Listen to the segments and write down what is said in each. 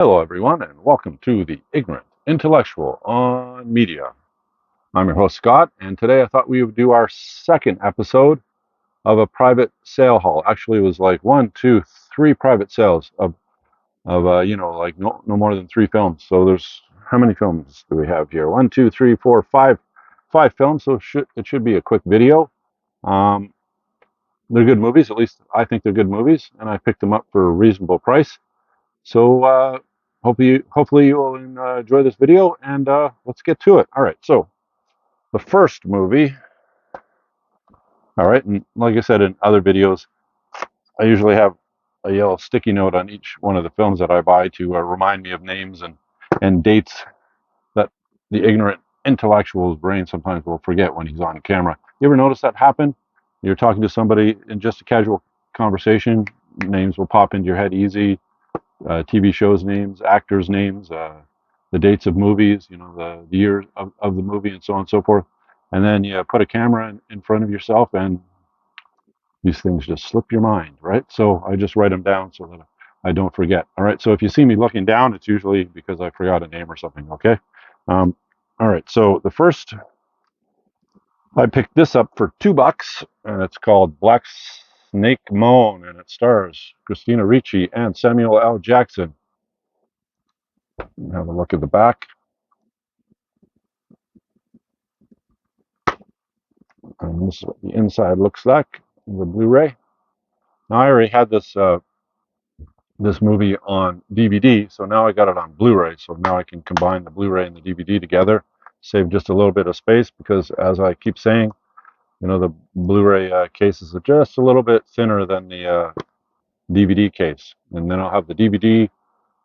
Hello, everyone, and welcome to the Ignorant Intellectual on Media. I'm your host, Scott, and today I thought we would do our second episode of a private sale haul. Actually, it was like one, two, three private sales of like no more than three films. So there's how many films do we have here? One, two, three, four, five films. So it should be a quick video. Um, they're good movies, at least I think they're good movies, and I picked them up for a reasonable price. So hopefully you will enjoy this video, and let's get to it. All right, so the first movie. All right, and like I said in other videos, I usually have a yellow sticky note on each one of the films that I buy to remind me of names and dates that the ignorant intellectual's brain sometimes will forget when he's on camera. You ever notice that happen? You're talking to somebody in just a casual conversation, names will pop into your head easy. TV shows names, actors names, the dates of movies, the year of the movie, and so on and so forth. And then you put a camera in front of yourself, and these things just slip your mind, right? So I just write them down so that I don't forget. All right. So if you see me looking down, it's usually because I forgot a name or something. Okay. Um, all right. So the first, I picked this up for $2, and it's called Black Snake Moan, and it stars Christina Ricci and Samuel L. Jackson. Have a look at the back. And this is what the inside looks like, the Blu-ray. Now I already had this movie on DVD, so now I got it on Blu-ray. So now I can combine the Blu-ray and the DVD together, save just a little bit of space because, as I keep saying, the Blu-ray cases are just a little bit thinner than the DVD case, and then I'll have the DVD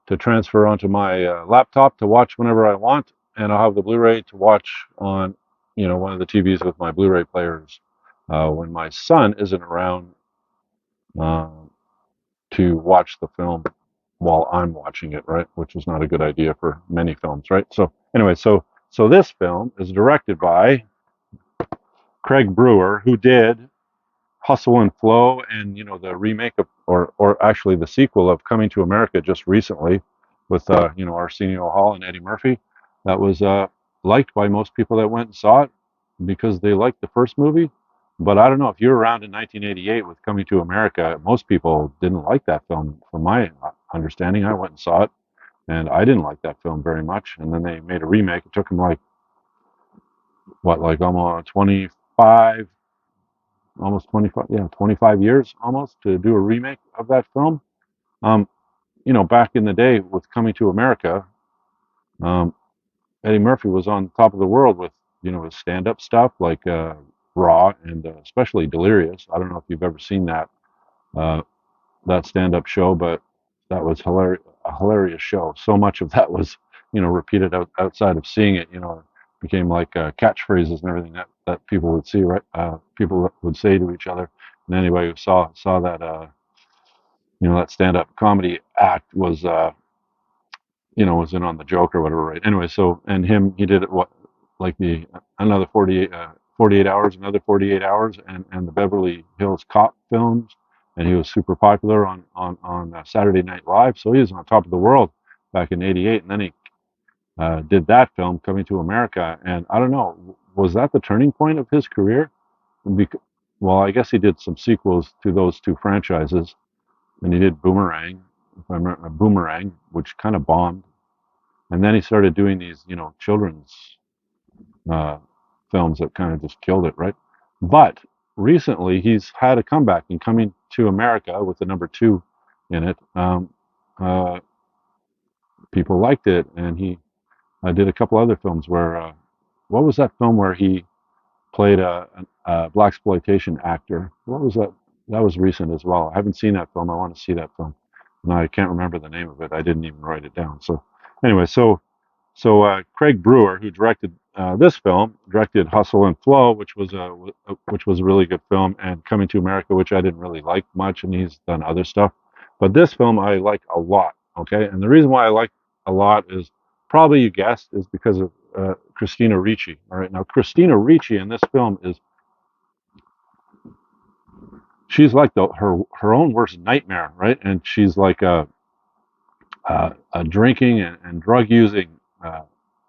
to transfer onto my laptop to watch whenever I want, and I'll have the Blu-ray to watch on, one of the TVs with my Blu-ray players when my son isn't around uh, to watch the film while I'm watching it, right? Which is not a good idea for many films, right? So anyway, so this film is directed by Craig Brewer, who did Hustle and Flow, and the remake of, or actually the sequel of Coming to America just recently, with Arsenio Hall and Eddie Murphy. That was liked by most people that went and saw it because they liked the first movie. But I don't know if you were around in 1988 with Coming to America. Most people didn't like that film, from my understanding. I went and saw it, and I didn't like that film very much. And then they made a remake. It took them like what, like almost 25 almost 25, yeah, 25 years almost to do a remake of that film. Um, Back in the day with Coming to America, um, Eddie Murphy was on top of the world with, his stand-up stuff like Raw and especially Delirious. I don't know if you've ever seen uh, that stand-up show, but that was a hilarious show. So much of that was, repeated outside of seeing it. Became like catchphrases and everything that people would see, right? People would say to each other. And anybody who saw that, that stand-up comedy act was in on the joke or whatever, right? Anyway, so and he did it what like the another 48 hours, another 48 hours, and the Beverly Hills Cop films, and he was super popular on Saturday Night Live. So he was on top of the world back in '88, and then he did that film, Coming to America, and I don't know, was that the turning point of his career? Bec- well, I guess he did some sequels to those two franchises, and he did Boomerang, if I remember, Boomerang, which kind of bombed, and then he started doing these, children's uh, films that kind of just killed it, right? But recently, he's had a comeback in Coming to America with the number two in it. Uh, People liked it, and he did a couple other films where, what was that film where he played a black exploitation actor? What was that? That was recent as well. I haven't seen that film. I want to see that film, and I can't remember the name of it. I didn't even write it down. So anyway, so Craig Brewer, who directed this film, directed Hustle and Flow, which was a really good film, and Coming to America, which I didn't really like much, and he's done other stuff. But this film I like a lot. Okay, and the reason why I like a lot is probably you guessed is because of Christina Ricci. All right, now Christina Ricci in this film she's like her own worst nightmare, right? And she's like a drinking and drug using uh,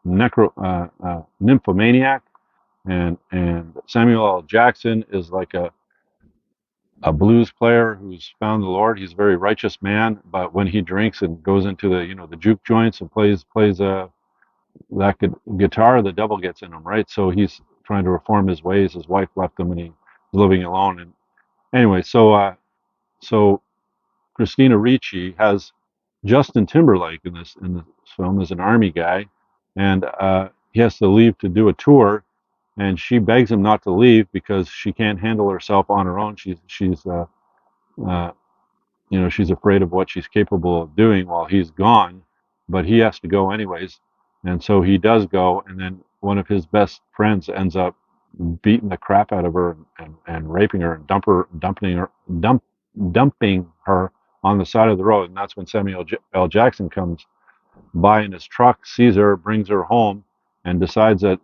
nymphomaniac, and Samuel L. Jackson is like a blues player who's found the Lord. He's a very righteous man, but when he drinks and goes into the juke joints and plays that guitar, the devil gets in him, right? So he's trying to reform his ways. His wife left him, and he's living alone. And anyway, so Christina Ricci has Justin Timberlake in this film as an army guy, and he has to leave to do a tour, and she begs him not to leave because she can't handle herself on her own. Uh, she's afraid of what she's capable of doing while he's gone, but he has to go anyways, and so he does go, and then one of his best friends ends up beating the crap out of her and raping her and dumping her on the side of the road, and that's when Samuel L. Jackson comes by in his truck, sees her, brings her home, and decides that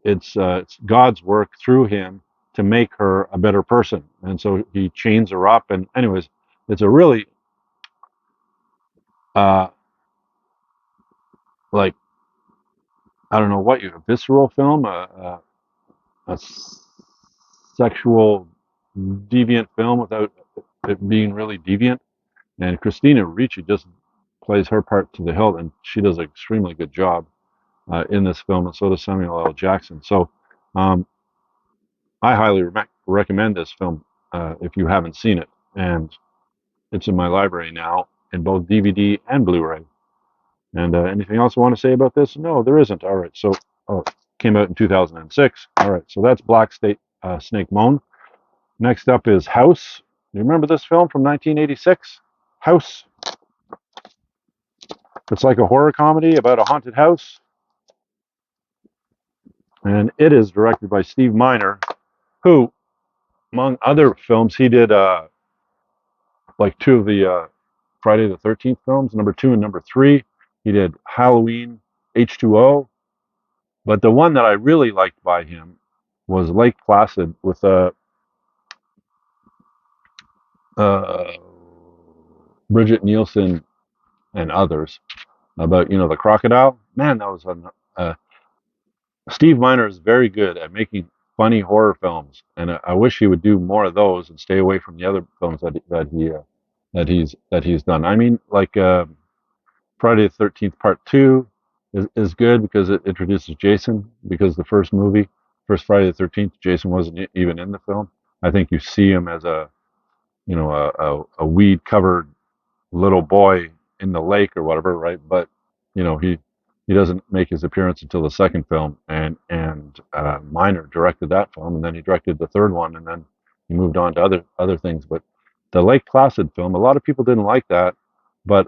it's God's work through him to make her a better person. And so he chains her up. And anyways, it's a really uh, like I don't know what a visceral film, a sexual deviant film without it being really deviant. And Christina Ricci just plays her part to the hilt, and she does an extremely good job in this film, and so does Samuel L. Jackson. So um, I highly recommend this film if you haven't seen it, and it's in my library now in both DVD and Blu-ray. And anything else I want to say about this? No, there isn't. All right, so oh, it came out in 2006. All right, so that's Black State Snake Moan. Next up is House. You remember this film from 1986? House. It's like a horror comedy about a haunted house, and it is directed by Steve Miner, who, among other films, he did like two of the Friday the 13th films, number two and number three. He did Halloween, H2O. But the one that I really liked by him was Lake Placid with uh, Bridget Nielsen and others about, the crocodile. Man, that was Steve Miner is very good at making funny horror films, and I wish he would do more of those and stay away from the other films that he's done. I mean, like Friday the 13th Part Two is good because it introduces Jason. Because the first Friday the 13th, Jason wasn't even in the film. I think you see him as a weed covered little boy in the lake or whatever, right? But he doesn't make his appearance until the second film, and Miner directed that film, and then he directed the third one, and then he moved on to other things. But the Lake Placid film, a lot of people didn't like that, but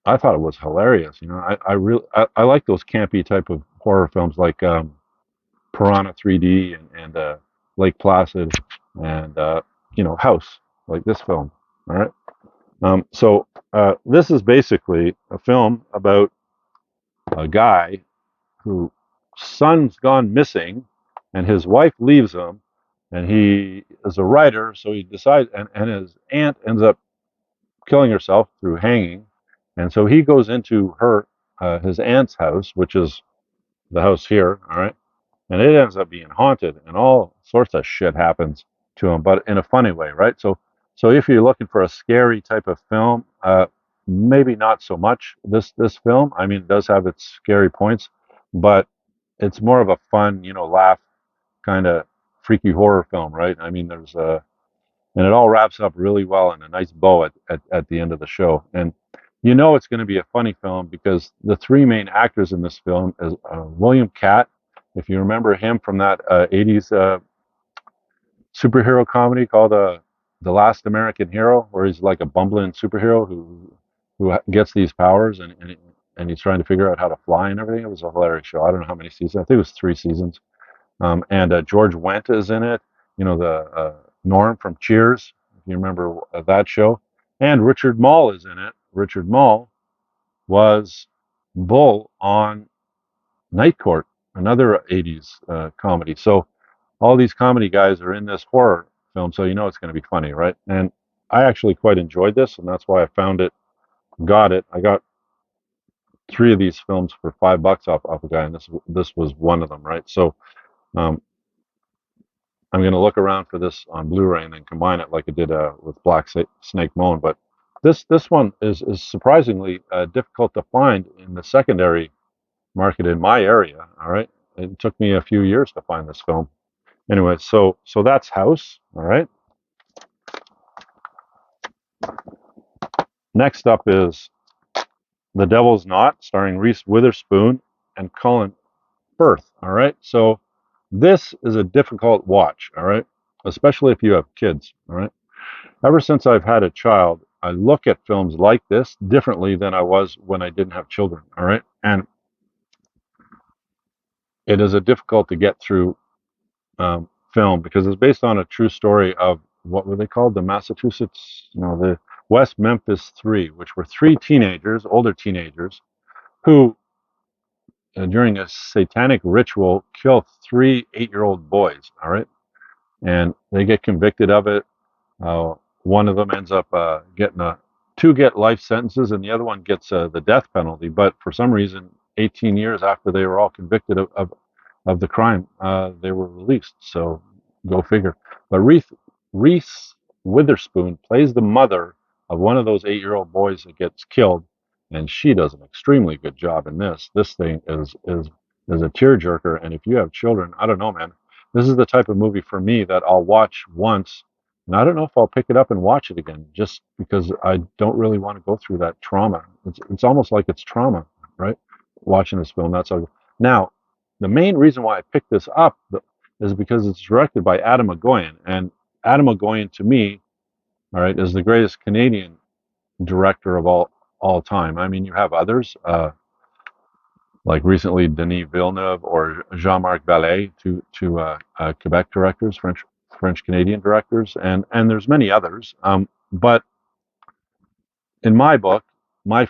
I thought it was hilarious. I like those campy type of horror films like Piranha 3D and Lake Placid and House, like this film. All right. So this is basically a film about a guy whose son's gone missing, and his wife leaves him, and he is a writer, so he decides, and his aunt ends up killing herself through hanging, and so he goes into his aunt's house, which is the house here, all right, and it ends up being haunted, and all sorts of shit happens to him, but in a funny way, right? So if you're looking for a scary type of film, maybe not so much this film. I mean, it does have its scary points, but it's more of a fun, laugh kind of freaky horror film, right? I mean, and it all wraps up really well in a nice bow at the end of the show. And it's going to be a funny film because the three main actors in this film is William Catt, if you remember him from that 80s superhero comedy called The Last American Hero, where he's like a bumbling superhero who gets these powers and he's trying to figure out how to fly and everything. It was a hilarious show. I don't know how many seasons. I think it was 3 seasons. And George Wendt is in it. The Norm from Cheers, if you remember that show. And Richard Mall is in it. Richard Mall was Bull on Night Court, another 80s comedy. So all these comedy guys are in this horror film, so it's going to be funny, right? And I actually quite enjoyed this, and that's why I found it, got it. I got three of these films for $5 off a guy, and this was one of them, right? So um, I'm going to look around for this on Blu-ray and then combine it like I did with Black Snake Moan. But this one is surprisingly difficult to find in the secondary market in my area. All right, it took me a few years to find this film. Anyway, so that's House. All right. Next up is The Devil's Knot, starring Reese Witherspoon and Colin Firth. All right. So this is a difficult watch. All right, especially if you have kids. All right. Ever since I've had a child, I look at films like this differently than I was when I didn't have children. All right. And it is a difficult to get through film because it's based on a true story of what were they called? The Massachusetts, the West Memphis Three, which were three teenagers, older teenagers, who during a satanic ritual kill three 8-year-old boys. All right. And they get convicted of it. Uh, One of them ends up getting two get life sentences, and the other one gets the death penalty. But for some reason, 18 years after they were all convicted of the crime, they were released. So go figure. But Reese Witherspoon plays the mother of one of those 8-year-old boys that gets killed, and she does an extremely good job in this. This thing is a tearjerker, and if you have children, I don't know, man. This is the type of movie for me that I'll watch once, and I don't know if I'll pick it up and watch it again, just because I don't really want to go through that trauma. It's almost like it's trauma, right? Watching this film. That's how. Now, the main reason why I picked this up is because it's directed by Adam McGoyan, and Adam McGoyan, to me, all right, is the greatest Canadian director of all time. I mean, you have others like recently Denis Villeneuve or Jean-Marc Vallée, two Quebec directors, French Canadian directors, and there's many others. But in my book, my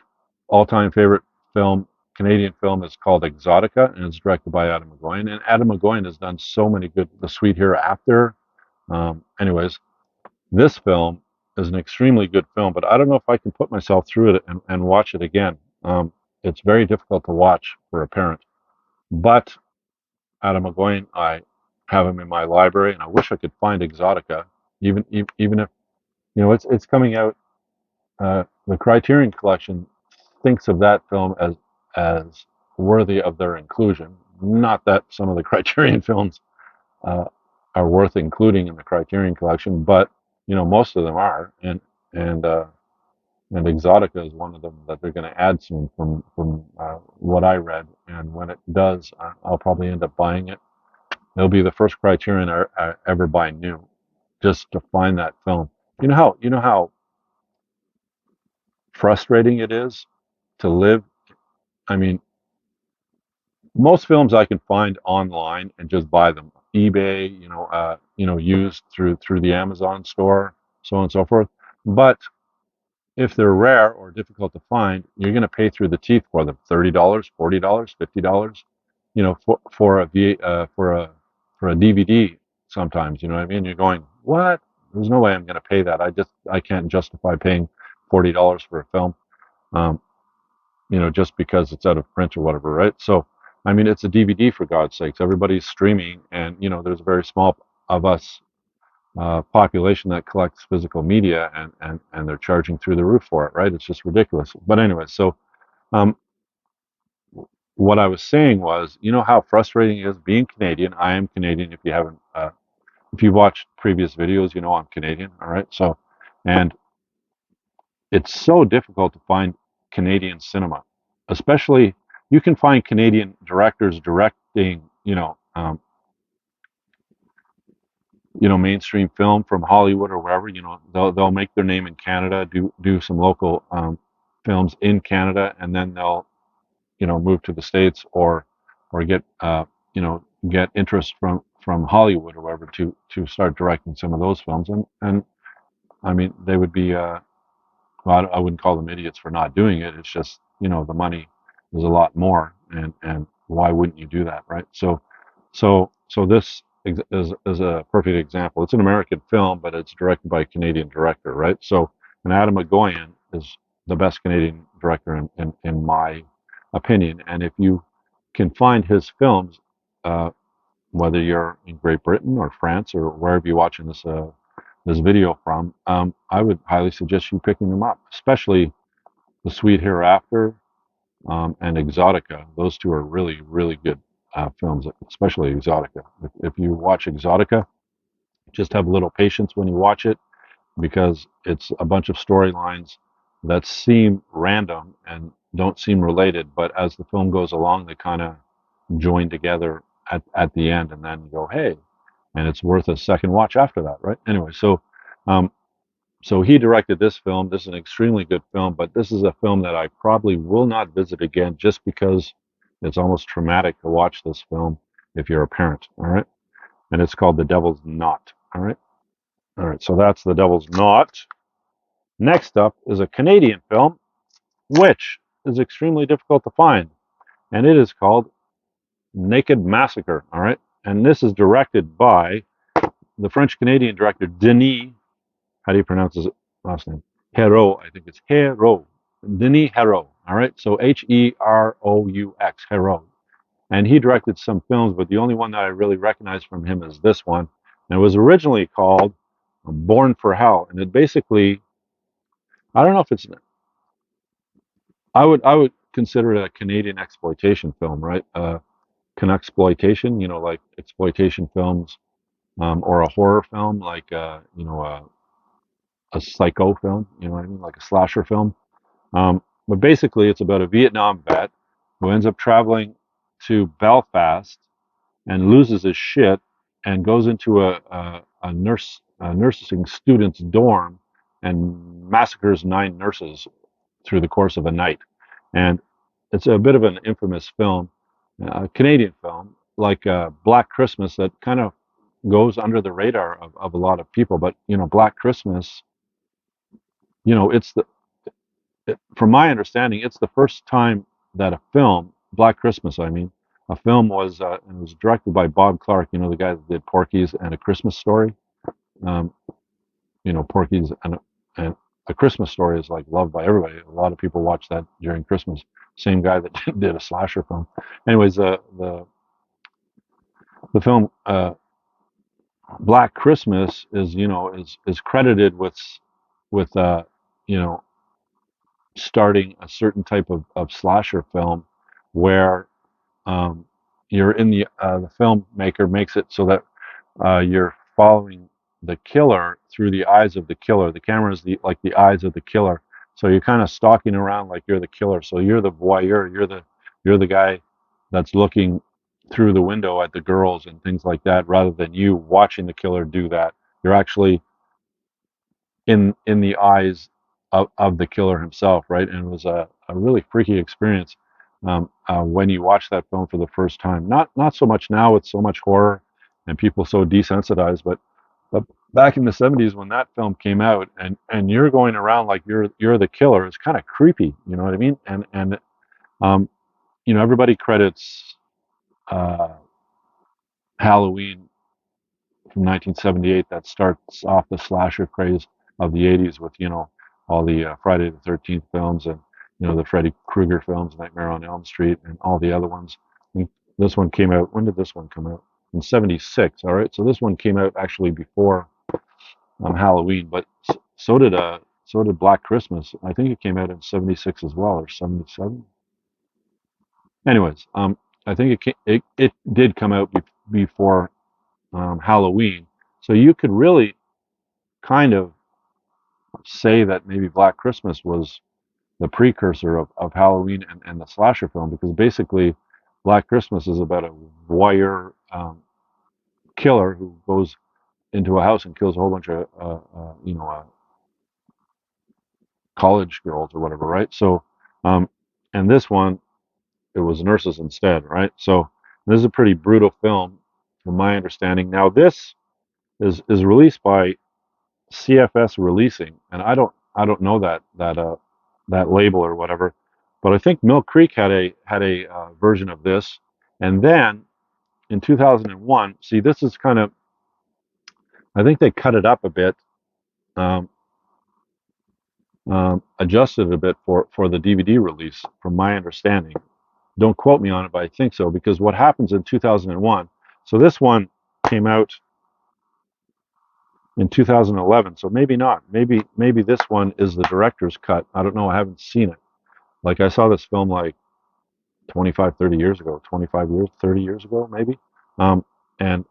all-time favorite film, Canadian film, is called Exotica, and it's directed by Adam McGoyan. And Adam McGoyan has done so many good, The Sweet Hereafter. Anyways, this film is an extremely good film, but I don't know if I can put myself through it and watch it again. It's very difficult to watch for a parent. But Adam McGoyan, I have him in my library, and I wish I could find Exotica, even if it's coming out. The Criterion Collection thinks of that film as worthy of their inclusion. Not that some of the Criterion films uh, are worth including in the Criterion Collection, but most of them are, and and Exotica is one of them that they're going to add soon from what I read. And when it does, I'll probably end up buying it. It'll be the first Criterion I ever buy new, just to find that film. You know how frustrating it is to live. I mean, most films I can find online and just buy them. eBay, used through the Amazon store, so on and so forth. But if they're rare or difficult to find, you're going to pay through the teeth for them. $30, $40, $50, for a DVD. Sometimes, you know what I mean. You're going, what? There's no way I'm going to pay that. I can't justify paying $40 for a film. Um, just because it's out of print or whatever, right? So, I mean, it's a DVD for God's sakes. Everybody's streaming, and there's a very small of us population that collects physical media, and they're charging through the roof for it, right? It's just ridiculous. But anyway, so um, what I was saying was, how frustrating it is being Canadian. I am Canadian. If you've watched previous videos, I'm Canadian. All right, so, and it's so difficult to find Canadian cinema, especially you can find Canadian directors directing, mainstream film from Hollywood or wherever. They'll make their name in Canada, do some local films in Canada, and then they'll move to the States or get interest from Hollywood or wherever to start directing some of those films. And I mean they would be well, I wouldn't call them idiots for not doing it. It's just the money is a lot more, and why wouldn't you do that, right? So this is a perfect example. It's an American film, but it's directed by a Canadian director, right? So, and Adam McGoyan is the best Canadian director in my opinion. And if you can find his films, uh, whether you're in Great Britain or France or wherever you're watching this video from, I would highly suggest you picking them up, especially The Sweet Hereafter and Exotica. Those two are really, really good films, especially Exotica. If you watch Exotica, just have a little patience when you watch it because it's a bunch of storylines that seem random and don't seem related, but as the film goes along, they kind of join together at the end, and then you go, hey, and it's worth a second watch after that, right? Anyway, um, so he directed this film. This is an extremely good film, but this is a film that I probably will not visit again just because it's almost traumatic to watch this film if you're a parent, all right? And it's called The Devil's Knot, all right? All right, so that's The Devil's Knot. Next up is a Canadian film, which is extremely difficult to find, and it is called Naked Massacre, all right? And this is directed by the French Canadian director Denis, how do you pronounce his last name? Hero, I think it's Hero. Denis Hero, all right? So Heroux, Hero. And he directed some films, but the only one that I really recognize from him is this one. And it was originally called Born for Hell. And it basically, I don't know if it's, I would consider it a Canadian exploitation film, right? Exploitation, like exploitation films, or a horror film, like a psycho film, you know what I mean, like a slasher film. But basically, it's about a Vietnam vet who ends up traveling to Belfast and loses his shit and goes into a nursing student's dorm and massacres 9 nurses through the course of a night. And it's a bit of an infamous film, a Canadian film, like Black Christmas, that kind of goes under the radar of a lot of people. But Black Christmas, it's from my understanding, it's the first time that a film, Black Christmas, I mean, a film and it was directed by Bob Clark, the guy that did Porky's and A Christmas Story. Um, Porky's and A Christmas Story is like loved by everybody. A lot of people watch that during Christmas. Same guy that did a slasher film. Anyways, the film Black Christmas is credited with you know starting a certain type of slasher film where um, you're in the filmmaker makes it so that you're following the killer through the eyes of the killer. The camera is like the eyes of the killer, so you're kind of stalking around like you're the killer. So you're the voyeur. You're the guy that's looking through the window at the girls and things like that, rather than you watching the killer do that. You're actually in the eyes of the killer himself, right? And it was a really freaky experience when you watch that film for the first time. Not so much now with so much horror and people so desensitized, but back in the '70s when that film came out, and you're going around like you're the killer, it's kind of creepy, you know what I mean? And um, everybody credits uh, Halloween from 1978 that starts off the slasher craze of the '80s with all the Friday the 13th films and the Freddy Krueger films, Nightmare on Elm Street, and all the other ones. I think this one came out. When did this one come out? In '76. All right, so this one came out actually before Halloween, but so did Black Christmas. I think it came out in '76 as well, or '77. Anyways, I think it did come out before Halloween, so you could really kind of say that maybe Black Christmas was the precursor of Halloween and the slasher film, because basically Black Christmas is about a voyeur killer who goes into a house and kills a whole bunch of college girls or whatever, right? So, and this one, it was nurses instead, right? So this is a pretty brutal film, from my understanding. Now this is released by CFS Releasing, and I don't know that label or whatever, but I think Mill Creek had a version of this, and then in 2001, see, this is kind of, I think they cut it up a bit, um, adjusted it a bit for the DVD release, from my understanding. Don't quote me on it, but I think so, because what happens in 2001, so this one came out in 2011, so maybe not. Maybe this one is the director's cut. I don't know. I haven't seen it. Like I saw this film like 25, 30 years ago, 25 years, 30 years ago, maybe. And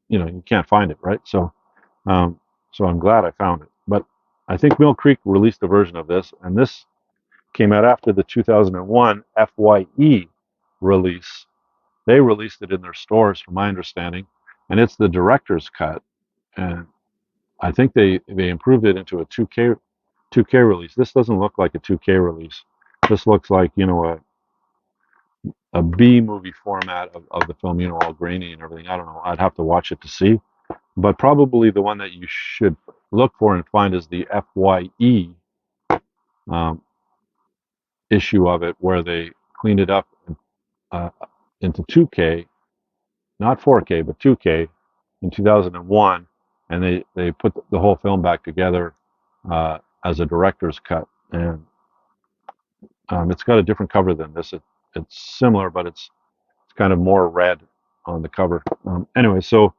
you can't find it, right? Um, so I'm glad I found it. But I think Mill Creek released a version of this, and this came out after the 2001 FYE release. They released it in their stores, from my understanding, and it's the director's cut. And I think they improved it into a 2K release. This doesn't look like a 2K release. This looks like a B movie format of the film, all grainy and everything. I don't know. I'd have to watch it to see. But probably the one that you should look for and find is the FYE um, issue of it, where they cleaned it up uh, into 2K, not 4K, but 2K in 2001, and they put the whole film back together as a director's cut. And it's got a different cover than this. It's similar, but it's kind of more red on the cover. Anyway, so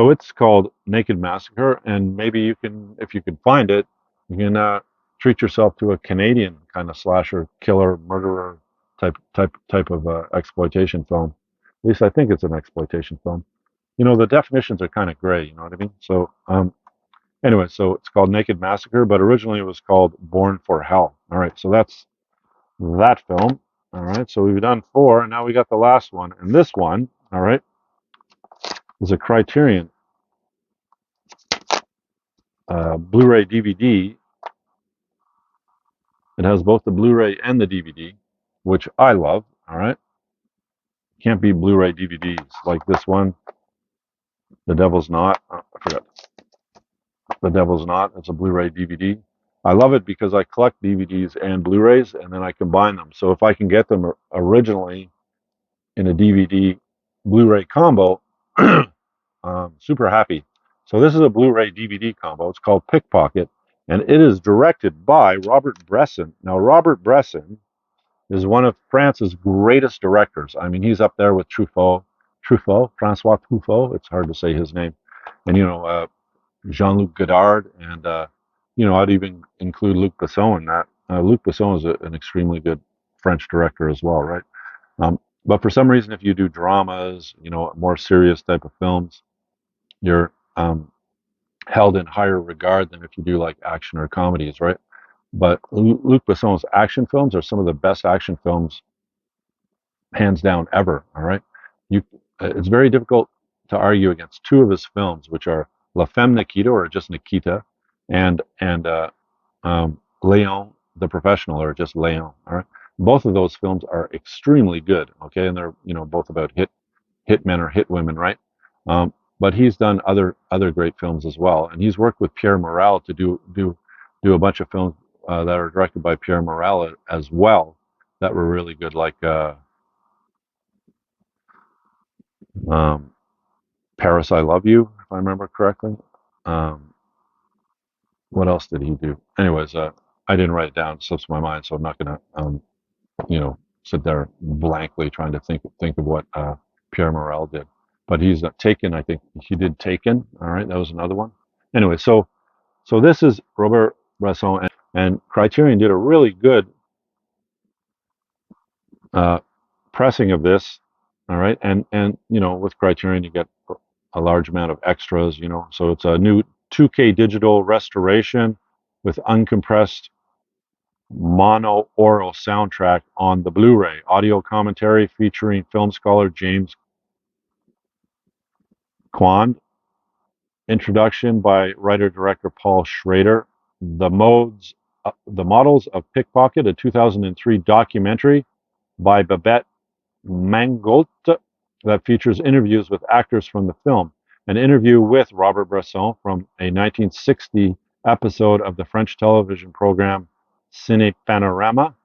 it's called Naked Massacre, and maybe you can, if you can find it, you can treat yourself to a Canadian kind of slasher, killer, murderer type of exploitation film. At least I think it's an exploitation film. The definitions are kind of gray. You know what I mean? So anyway, so it's called Naked Massacre, but originally it was called Born for Hell. All right, so that's that film. All right, so we've done four, and now we got the last one. And this one, all right, is a Criterion Blu-ray DVD. It has both the Blu-ray and the DVD, which I love. All right, can't be Blu-ray DVDs like this one. The Devil's Knot. Oh, I forgot. The Devil's Knot. It's a Blu-ray DVD. I love it because I collect DVDs and Blu-rays, and then I combine them. So if I can get them originally in a DVD Blu-ray combo, super happy. So this is a Blu-ray DVD combo. It's called Pickpocket, and it is directed by Robert Bresson. Now, Robert Bresson is one of France's greatest directors. I mean, he's up there with Francois Truffaut. It's hard to say his name, and Jean-Luc Godard, and I'd even include Luc Besson in that. Luc Besson is an extremely good French director as well, right? But for some reason, if you do dramas, more serious type of films, you're held in higher regard than if you do like action or comedies, right? But Luc Besson's action films are some of the best action films, hands down, ever. All right, it's very difficult to argue against two of his films, which are La Femme Nikita, or just Nikita, and Leon the Professional, or just Leon. All right, both of those films are extremely good. Okay, and they're both about hit men or hit women, right? But he's done other great films as well, and he's worked with Pierre Morel to do a bunch of films that are directed by Pierre Morel as well, that were really good, like um, Paris, I Love You, if I remember correctly. Um, what else did he do? Anyways, I didn't write it down; it slips my mind, so I'm not gonna sit there blankly trying to think of what Pierre Morel did. But he's Taken. I think he did Taken. All right, that was another one. Anyway, so this is Robert Bresson, and Criterion did a really good uh, pressing of this. All right, and with Criterion you get a large amount of extras. So it's a new 2K digital restoration with uncompressed mono aural soundtrack on the Blu-ray, audio commentary featuring film scholar James Quand, introduction by writer-director Paul Schrader, the models of Pickpocket, a 2003 documentary by Babette Mangolt that features interviews with actors from the film, an interview with Robert Bresson from a 1960 episode of the French television program Ciné Panorama,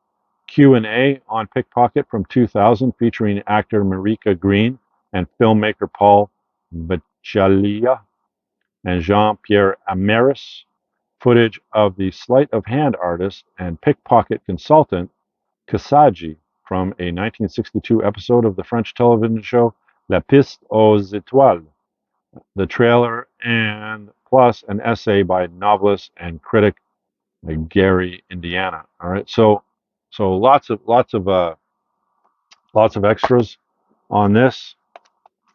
Q&A on Pickpocket from 2000 featuring actor Marika Green and filmmaker Paul Bachalia and Jean-Pierre Amaris, footage of the sleight of hand artist and pickpocket consultant Kasaji from a 1962 episode of the French television show La Piste aux Étoiles. The trailer and plus an essay by novelist and critic Gary Indiana. All right, so lots of extras on this.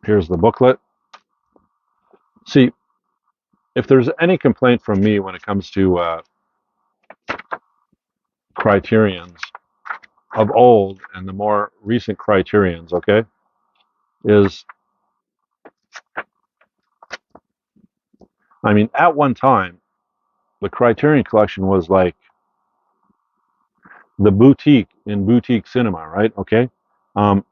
Here's the booklet. See, if there's any complaint from me when it comes to criterions of old and the more recent criterions, okay, is, I mean, at one time, the Criterion collection was like the boutique in boutique cinema, right? Okay. Um,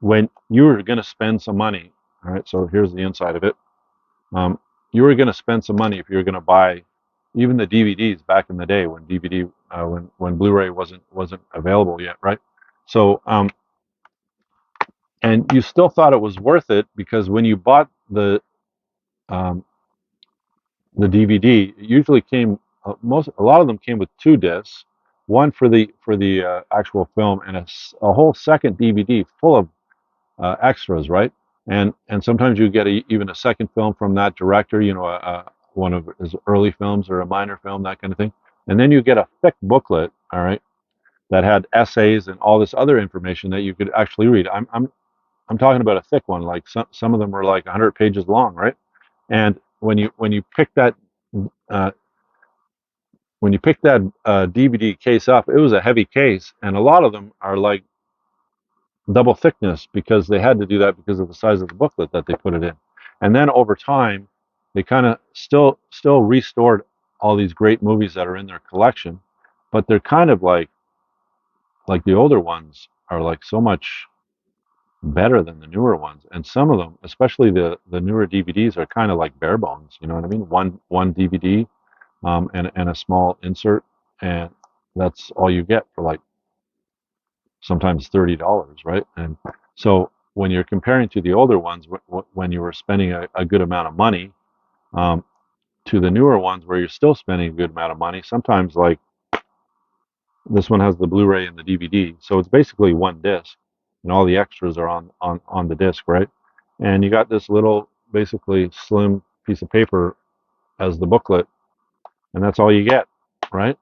when you were going to spend some money, all right, so here's the inside of it. Um, you were going to spend some money if you were going to buy even the DVDs back in the day when DVD, when Blu-ray wasn't available yet, right? So, and you still thought it was worth it because when you bought um, the DVD, it usually came a lot of them came with two discs, one for the actual film and a whole second DVD full of extras, right? And sometimes you get even a second film from that director, you know, one of his early films or a minor film, that kind of thing. And then you get a thick booklet, all right, that had essays and all this other information that you could actually read. I'm talking about a thick one, like some of them were like 100 pages long, right? And when you pick that uh, DVD case up, it was a heavy case, and a lot of them are like double thickness because they had to do that because of the size of the booklet that they put it in. And then over time, they kind of still restored all these great movies that are in their collection, but they're kind of like the older ones are like so much better than the newer ones. And some of them, especially the newer DVDs, are kind of like bare bones. You know what I mean? One DVD and a small insert, and that's all you get for like sometimes $30, right? And so when you're comparing to the older ones, when you were spending a good amount of money, um, to the newer ones where you're still spending a good amount of money, sometimes like this one has the Blu-ray and the DVD, so it's basically one disc, and all the extras are on the disc, right? And you got this little, basically slim piece of paper as the booklet, and that's all you get, right?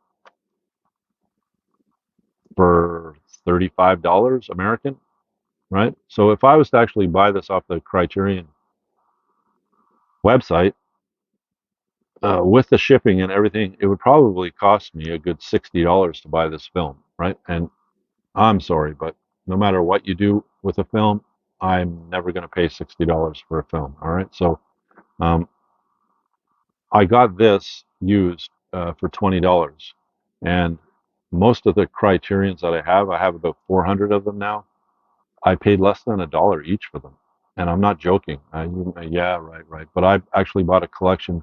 For $35 American, right? So if I was to actually buy this off the Criterion website, with the shipping and everything, it would probably cost me a good $60 to buy this film, right? And I'm sorry, but no matter what you do with a film, I'm never going to pay $60 for a film. All right, so um, I got this used for $20, and most of the Criterions that I have about 400 of them now. I paid less than $1 each for them, and I'm not joking. Yeah, right, right. But I actually bought a collection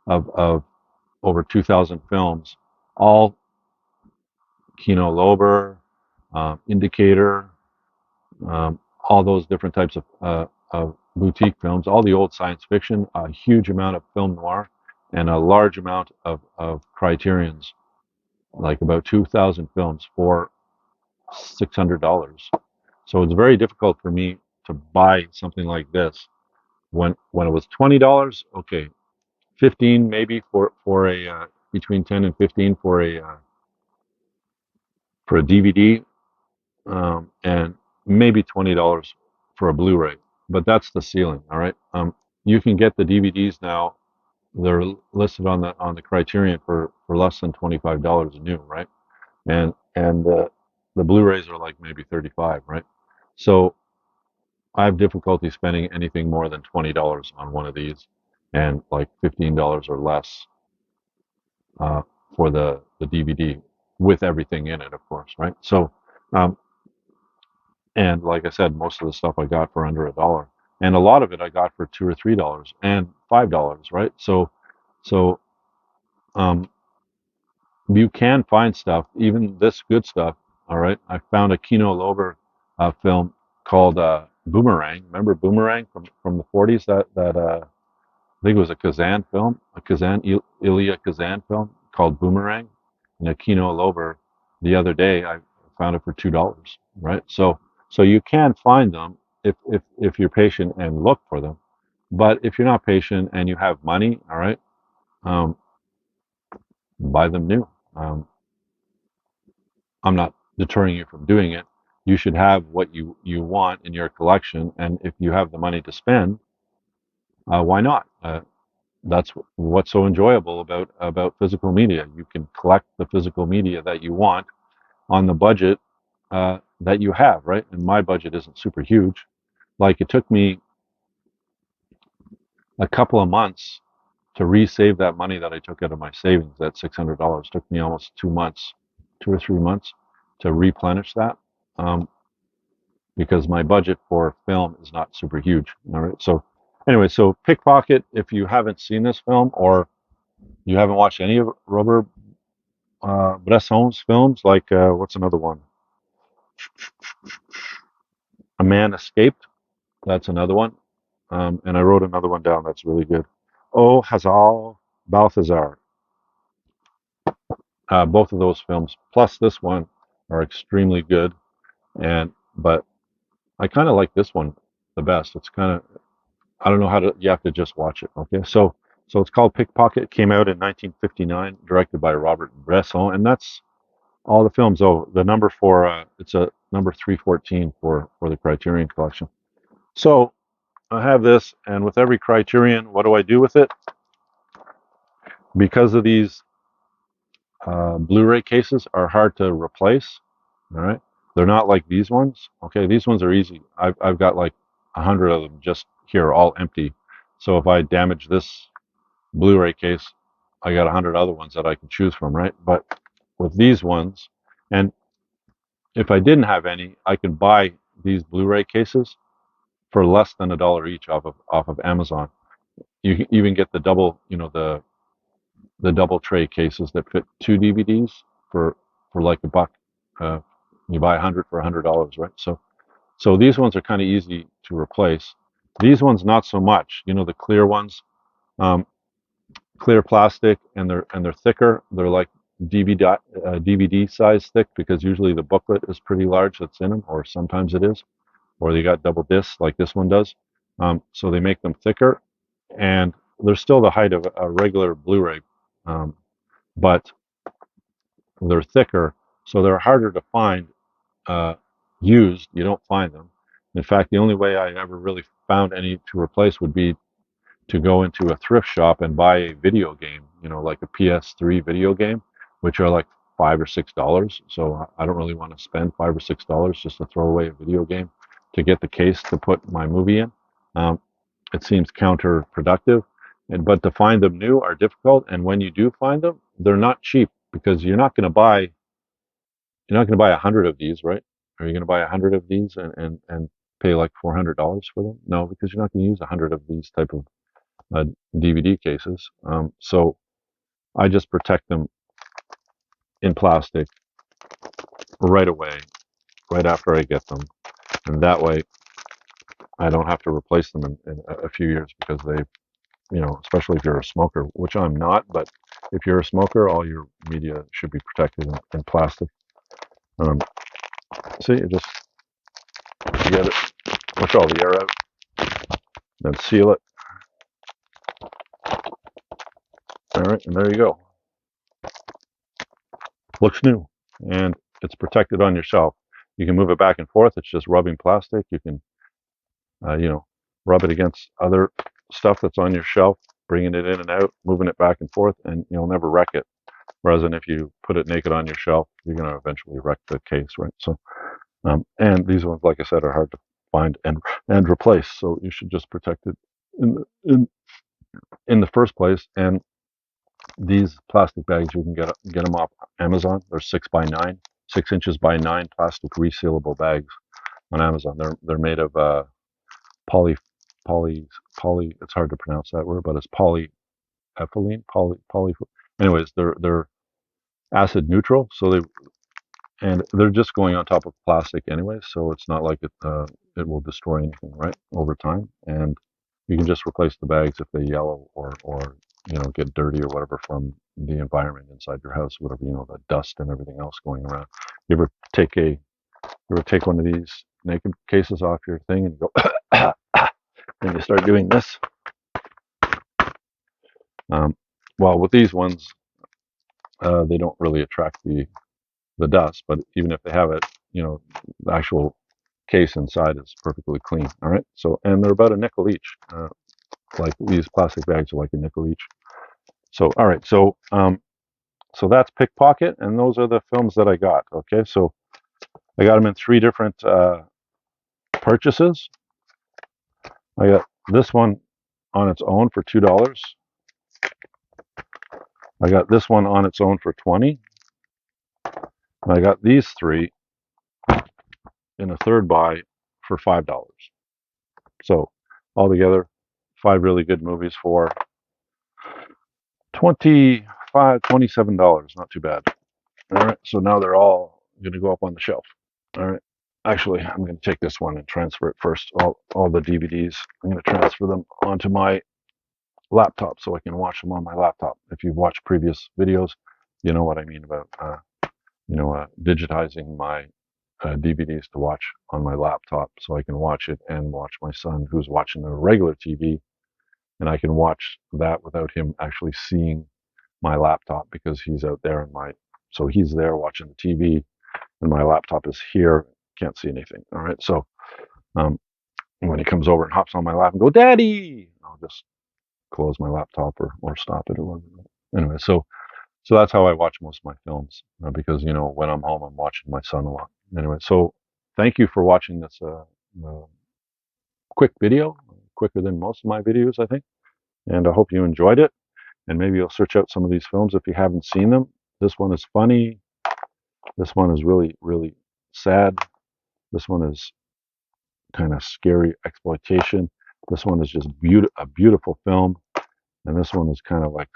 of over 2,000 films, all Kino Lorber, Indicator, all those different types of boutique films, all the old science fiction, a huge amount of film noir, and a large amount of Criterions, like about 2,000 films for $600. So it's very difficult for me to buy something like this when it was $20. Okay, 15 maybe for a between 10 and 15 for a DVD, and maybe $20 for a Blu-ray. But that's the ceiling. All right. You can get the DVDs now. They're listed on the Criterion for less than $25 new, right? And the Blu-rays are like maybe 35, right? So I have difficulty spending anything more than $20 on one of these, and like $15 or less uh, for the DVD with everything in it, of course, right? So, um, and like I said, most of the stuff I got for under $1, and a lot of it I got for $2 or $3 and $5, right? So um, you can find stuff, even this good stuff. All right, I found a Kino Lorber film called Boomerang. Remember Boomerang from the 40s? I think it was a Kazan film, a Ilya Kazan film called Boomerang, and a Kino Lorber. The other day, I found it for $2. right? So you can find them if you're patient and look for them. But if you're not patient and you have money, all right, um, buy them new. Um, I'm not deterring you from doing it. You should have what you want in your collection, and if you have the money to spend, why not? That's what's so enjoyable about physical media. You can collect the physical media that you want on the budget that you have, right? And my budget isn't super huge. Like it took me a couple of months to resave that money that I took out of my savings. That $600 took me almost 2 months, 2 or 3 months to replenish that. Because my budget for film is not super huge. All right. So anyway, so Pickpocket, if you haven't seen this film or you haven't watched any of Robert Bresson's films, like what's another one? A Man Escaped. That's another one. And I wrote another one down that's really good. Oh, Hazal Balthazar. Both of those films, plus this one, are extremely good. And but I kind of like this one the best. It's kind of I don't know how to. You have to just watch it. Okay, so it's called Pickpocket. Came out in 1959, directed by Robert Bresson, and that's all the films. Oh, the number for it's a number 314 for the Criterion collection. So I have this, and with every Criterion, what do I do with it? Because of these Blu-ray cases are hard to replace. All right, they're not like these ones. Okay, these ones are easy. I've got like 100 of them just here, all empty. So if I damage this Blu-ray case, I got 100 other ones that I can choose from, right? But with these ones, and if I didn't have any, I could buy these Blu-ray cases for less than $1 each off of Amazon. You can even get the double, the double tray cases that fit 2 DVDs for like $1. Uh, you buy 100 for $100, right? So these ones are kind of easy to replace. These ones not so much. The clear ones. Um, Clear plastic, and they're thicker. They're like DVD size thick because usually the booklet is pretty large that's in them, or sometimes it is, or they got double discs like this one does. So they make them thicker, and they're still the height of a regular Blu-ray, um, but they're thicker, so they're harder to find uh, used. You don't find them. In fact, the only way I ever really found any to replace would be to go into a thrift shop and buy a video game, like a PS3 video game, which are like $5 or $6. So I don't really want to spend $5 or $6 just to throw away a video game to get the case to put my movie in. Um, it seems counterproductive, but to find them new are difficult. And when you do find them, they're not cheap because you're not going to buy 100 of these, right? Are you going to buy 100 of these and pay like $400 for them? No, because you're not going to use 100 of these type of uh, DVD cases. So I just protect them in plastic right away, right after I get them, and that way I don't have to replace them in a few years because especially if you're a smoker, which I'm not, but if you're a smoker, all your media should be protected in plastic. Um, See, you get it, push all the air out, then seal it. All right, and there you go. Looks new, and it's protected on your shelf. You can move it back and forth. It's just rubbing plastic. You can uh, you know, rub it against other stuff that's on your shelf, bringing it in and out, moving it back and forth, and you'll never wreck it. Whereas if you put it naked on your shelf, you're going to eventually wreck the case, right? So, and these ones, like I said, are hard to find and replace. So you should just protect it in in the first place. And these plastic bags, you can get them off Amazon. They're 6 by 9, 6 inches by 9 plastic resealable bags on Amazon. They're made of poly poly poly it's hard to pronounce that word, but it's polyethylene. Anyways, they're acid neutral, so they're just going on top of plastic anyway, so it's not like it will destroy anything, right, over time. And you can just replace the bags if they yellow or get dirty or whatever from the environment inside your house, whatever, the dust and everything else going around. You ever take a You would take one of these naked cases off your thing and go, and you start doing this. Um, well, with these ones, they don't really attract the dust, but even if they have it, the actual case inside is perfectly clean. All right. So, and they're about a nickel each. Like these plastic bags are like a nickel each. So, all right. So that's Pickpocket, and those are the films that I got. Okay. So I got them in three different purchases. I got this one on its own for $2. I got this one on its own for 20. And I got these three in a third buy for $5. So altogether, five really good movies for $27. Not too bad. All right. So now they're all going to go up on the shelf. All right. Actually, I'm going to take this one and transfer it first. All the DVDs, I'm going to transfer them onto my laptop so I can watch them on my laptop. If you've watched previous videos, you know what I mean about digitizing my DVDs to watch on my laptop so I can watch it and watch my son who's watching the regular TV, and I can watch that without him actually seeing my laptop because he's out there so he's there watching the TV and my laptop is here, can't see anything. All right, so um, when he comes over and hops on my lap and go, "Daddy," I'll just close my laptop or stop it or whatever. Anyway, so that's how I watch most of my films because when I'm home, I'm watching my son a lot. Anyway, so thank you for watching this quick video, quicker than most of my videos, I think. And I hope you enjoyed it. And maybe you'll search out some of these films if you haven't seen them. This one is funny. This one is really, really sad. This one is kind of scary exploitation. This one is just a beautiful film. And this one is kind of like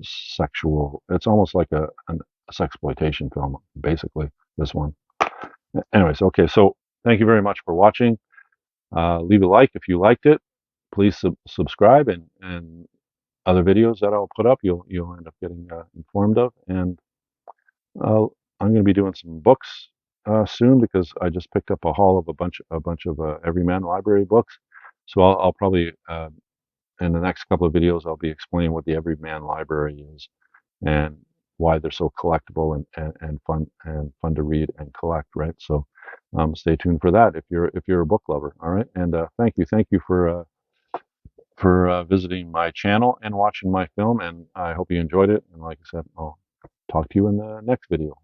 sexual. It's almost like a sexploitation film, basically. This one. Anyways, okay. So thank you very much for watching. Leave a like if you liked it. Please subscribe and other videos that I'll put up, you'll end up getting informed of. And I'm going to be doing some books soon because I just picked up a haul of a bunch of Everyman Library books. So I'll probably in the next couple of videos I'll be explaining what the Everyman Library is and why they're so collectible and fun to read and collect. Right. So stay tuned for that if you're a book lover. All right. And thank you for visiting my channel and watching my film. And I hope you enjoyed it. And like I said, I'll talk to you in the next video.